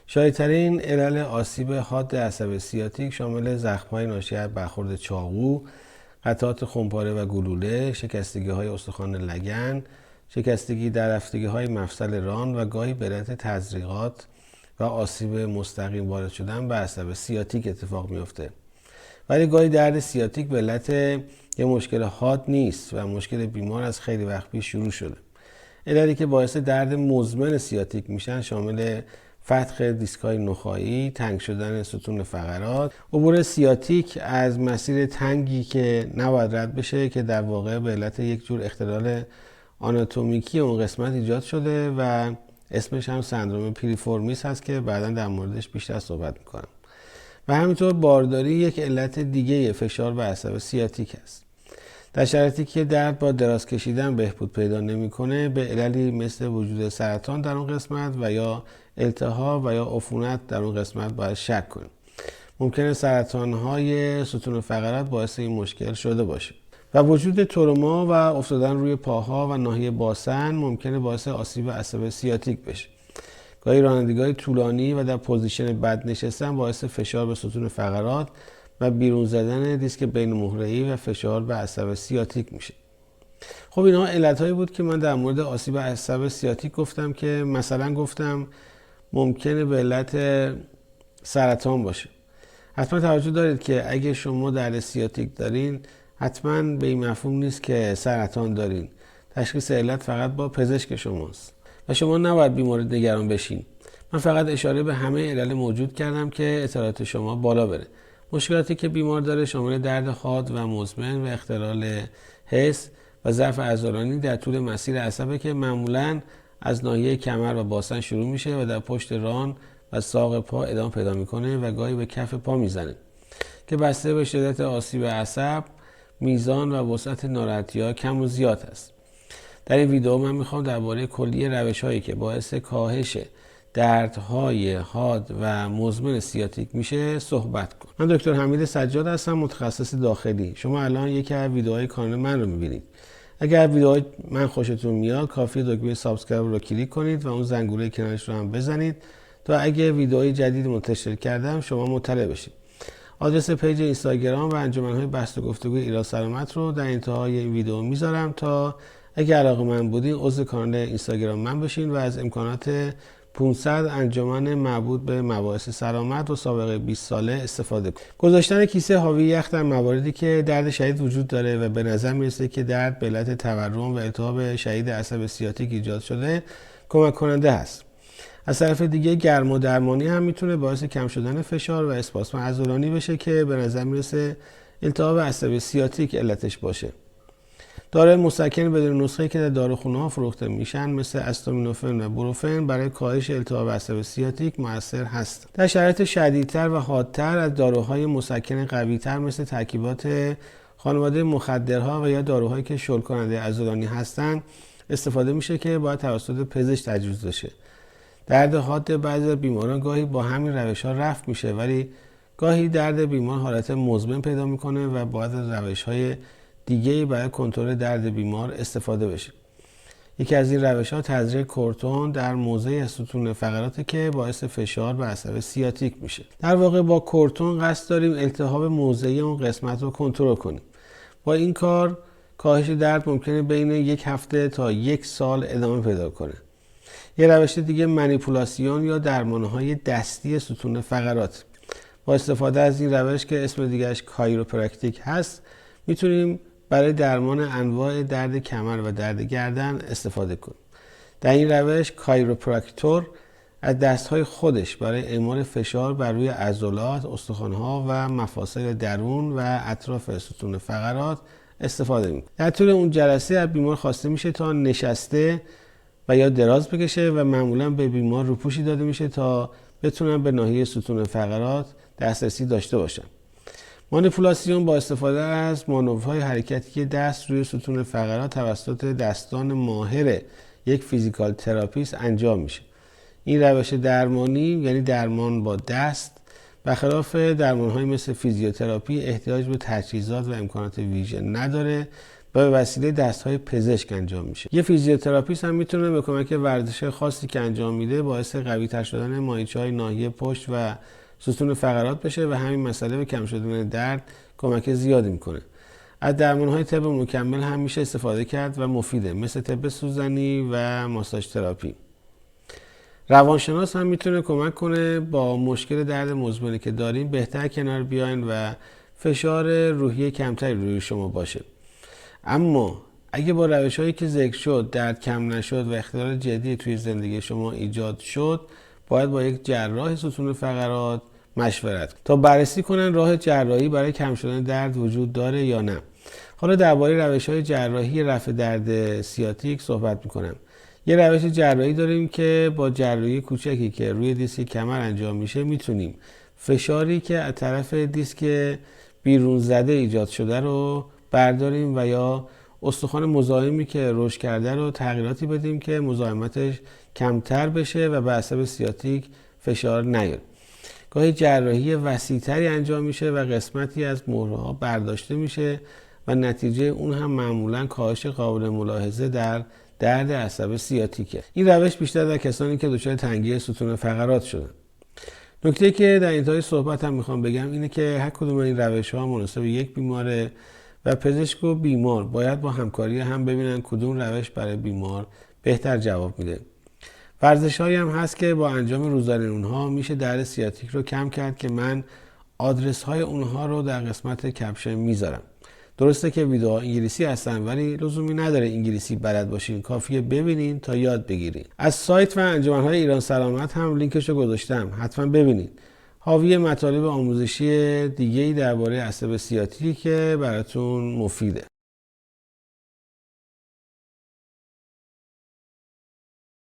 شایع‌ترین علل آسیب حاد عصب سیاتیک شامل زخم‌های ناشی از برخورد چاقو، قطعات خمپاره و گلوله، شکستگی‌های استخوان لگن، شکستگی در رفتگی‌های مفصل ران و گاهی به علت تزریقات و آسیب مستقیم وارد شدن به عصب سیاتیک اتفاق میفته. ولی گاهی درد سیاتیک به علت یه مشکل حاد نیست و مشکل بیمار از خیلی وقت پیش شروع شده. عللی که باعث درد مزمن سیاتیک میشن شامل فتح دیسک‌های نخاعی، تنگ شدن ستون فقرات، عبور سیاتیک از مسیر تنگی که نباید رد بشه که در واقع به علت یک جور اختلال آناتومیکی اون قسمت ایجاد شده و اسمش هم سندروم پیریفورمیس هست که بعدا در موردش بیشتر صحبت میکنم. و همینطور بارداری یک علت دیگه فشار و عصب سیاتیک است. در شرایطی که درد با دراز کشیدن بهبود پیدا نمیکنه به عللی مثل وجود سرطان در اون قسمت و یا التهاب و یا عفونت در اون قسمت باید شک کنیم. ممکنه سرطان‌های ستون فقرات باعث این مشکل شده باشه. و وجود تروما و افتادن روی پاها و ناحیه باسن ممکنه باعث آسیب عصب سیاتیک بشه. گاهی رانندگی‌های طولانی و در پوزیشن بد نشستن باعث فشار به ستون فقرات و بیرون زدن دیسک بین مهره‌ای و فشار به عصب سیاتیک میشه. خب اینها علت‌هایی بود که من در مورد آسیب عصب سیاتیک گفتم که مثلا گفتم ممکنه به علت سرطان باشه. حتما توجه دارید که اگه شما درد سیاتیک دارین حتما به این مفهوم نیست که سرطان دارین. تشخیص علت فقط با پزشک شماست و شما نباید بیمار نگران بشین. من فقط اشاره به همه علل موجود کردم که اطلاعات شما بالا بره. مشکلاتی که بیمار داره شامل درد حاد و مزمن و اختلال حس و ضعف عضلانی در طول مسیر عصبه که معمولاً از ناحیه کمر و باسن شروع میشه و در پشت ران و ساق پا ادامه پیدا میکنه و گاهی به کف پا میزنه که بسته به شدت آسیب عصب، میزان و وسعت ناراحتی‌ها کم و زیاد است. در این ویدیو من میخوام درباره کلیه روش‌هایی که باعث کاهش دردهای حاد و مزمن سیاتیک میشه صحبت کنم. من دکتر حمید سجاد هستم، متخصص داخلی. شما الان یکی از ویدیوهای کانال من رو میبینید. اگر ویدیوهای من خوشتون میاد کافیه دکمه سابسکرایب رو کلیک کنید و اون زنگوله کنارش رو هم بزنید تا اگه ویدیوهای جدید منتشر کردم شما مطلع بشید. آدرس پیج اینستاگرام و انجمن‌های بحث و گفتگو ایران سلامت رو در انتهای این ویدیو میذارم تا اگه علاقه‌مند بودین عضو کانال اینستاگرام من بشین و از امکانات 500 انجمن مربوط به مباحث سلامت و سابقه 20 ساله استفاده کنید. گذاشتن کیسه حاوی یخ در مواردی که درد شدید وجود داره و به نظر میرسه که درد به علت تورم و التهاب شدید عصب سیاتیک ایجاد شده کمک کننده است. از طرف دیگه گرما درمانی هم میتونه باعث کم شدن فشار و اسپاسم عضلانی بشه که به نظر میرسه التهاب عصب سیاتیک علتش باشه. داروی مسکن بدون نسخه که در داروخانه‌ها فروخته میشن مثل استامینوفن و بروفن برای کاهش التهاب عصب سیاتیک مؤثر هست. در شرایط شدیدتر و حادتر از داروهای مسکن قوی‌تر مثل ترکیبات خانواده مخدرها و یا داروهایی که شل کننده عضلانی هستن استفاده میشه که باید توسط پزشک تجویز بشه. درد حاد بعضی بیماران گاهی با همین روش‌ها رفع میشه ولی گاهی درد بیمار حالت مزمن پیدا میکنه و باید از روش‌های دیگه برای کنترل درد بیمار استفاده بشه. یکی از این روش‌ها تزریق کورتون در موضع ستون فقراته که باعث فشار به عصب سیاتیک میشه. در واقع با کورتون قصد داریم التهاب موضعی اون قسمت رو کنترل کنیم. با این کار کاهش درد ممکنه بین 1 هفته تا 1 سال ادامه پیدا کنه. یه روش دیگه منیپولاسیون یا درمان‌های دستی ستون فقرات. با استفاده از این روش که اسم دیگه‌اش کایروپرکتیک هست میتونیم برای درمان انواع درد کمر و درد گردن استفاده کنیم. در این روش کایروپرکتور از دستهای خودش برای اعمال فشار بر روی عضلات، استخوان‌ها و مفاصل درون و اطراف ستون فقرات استفاده می‌کنه. در طول اون جلسه از بیمار خواسته میشه تا نشسته و یا دراز بکشه و معمولا به بیمار روپوشی داده میشه تا بتونن به ناحیه ستون فقرات دسترسی داشته باشن. مانیپولاسیون با استفاده از مانورهای حرکتی که دست روی ستون فقرات توسط دستان ماهر یک فیزیکال تراپیست انجام میشه. این روش درمانی یعنی درمان با دست برخلاف درمان‌های مثل فیزیوتراپی احتیاج به تجهیزات و امکانات ویژه نداره و به وسیله دستهای پزشک انجام میشه. یه فیزیوتراپیست هم میتونه به کمک ورزش خاصی که انجام میده باعث قوی تر شدن ماهیچه‌های ناحیه پشت و ستون فقرات بشه و همین مسئله به کم شدن درد کمک زیادی میکنه. از درمان‌های طب مکمل هم میشه استفاده کرد و مفیده، مثل طب سوزنی و ماساژ تراپی. روانشناس هم میتونه کمک کنه با مشکل درد مزمنی که داریم بهتر کنار بیاین و فشار روحی کمتری روی شما باشه. اما اگه با روش‌هایی که ذکر شد درد کم نشد و اختلال جدی توی زندگی شما ایجاد شد، باید با یک جراح ستون فقرات مشورت کنید تا بررسی کنن راه جراحی برای کم شدن درد وجود داره یا نه. حالا درباره روش‌های جراحی رفع درد سیاتیک صحبت می‌کنم. یه روش جراحی داریم که با جراحی کوچکی که روی دیسک کمر انجام میشه میتونیم فشاری که از طرف دیسک بیرون زده ایجاد شده رو برداریم و یا استخوان مزاحمی که رشد کرده رو تغییراتی بدیم که مزاحمتش کمتر بشه و به عصب سیاتیک فشار نیاد. گاهی جراحی وسیع‌تری انجام میشه و قسمتی از مهره‌ها برداشته میشه و نتیجه اون هم معمولاً کاهش قابل ملاحظه در درد عصب سیاتیکه. این روش بیشتر در کسانی که دچار تنگی ستون فقرات شدن. نکته که در انتهای صحبت هم میخوام بگم اینه که هر کدوم این روش‌ها مناسب یک بیماره و پزشک و بیمار باید با همکاری هم ببینن کدوم روش برای بیمار بهتر جواب میده. ورزش‌هایی هم هست که با انجام روزانه اونها میشه درد سیاتیک رو کم کرد که من آدرس‌های اونها رو در قسمت کپشن میذارم. درسته که ویدیوها انگلیسی هستن ولی لزومی نداره انگلیسی بلد باشین، کافیه ببینین تا یاد بگیرین. از سایت و انجمن‌های ایران سلامت هم لینکشو گذاشتم، حتما ببینید. حاوی مطالب آموزشی دیگه‌ای درباره عصب سیاتیک که براتون مفیده.